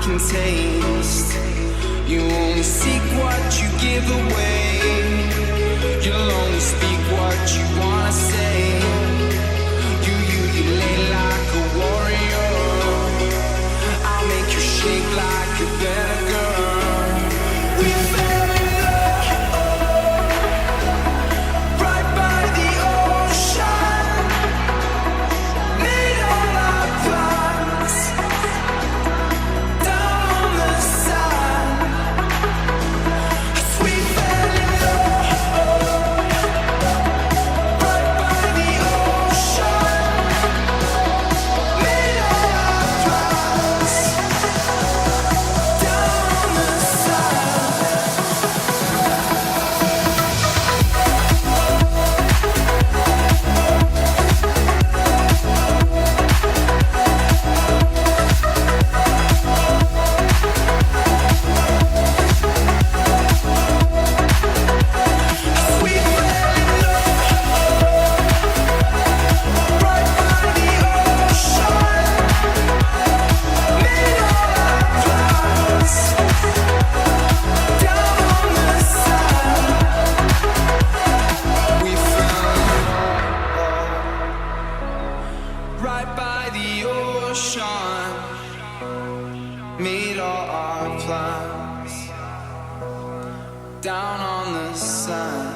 can taste. You only seek what you give away. You'll only speak what you wanna say. You lay like a warrior. I'll make you shake like a better girl. We fell in love right by the ocean. Made all our plans down on the sand. We fell in love right by the ocean. Made all our plans down on the sand. We fell in love right by the ocean. Made all our plans down on the sand. We fell in love right by the ocean. Made all our plans down on the sand.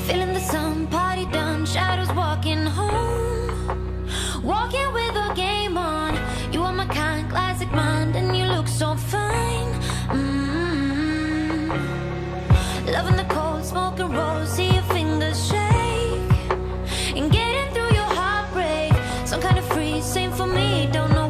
Feeling the sun, party done, shadows walking home. Walking with a game on. You are my kind, classic mind, and you look so fine. Loving the cold, smoke and roll, see your fingers shake. And getting through your heartbreak, some kind of free, same for me, don't know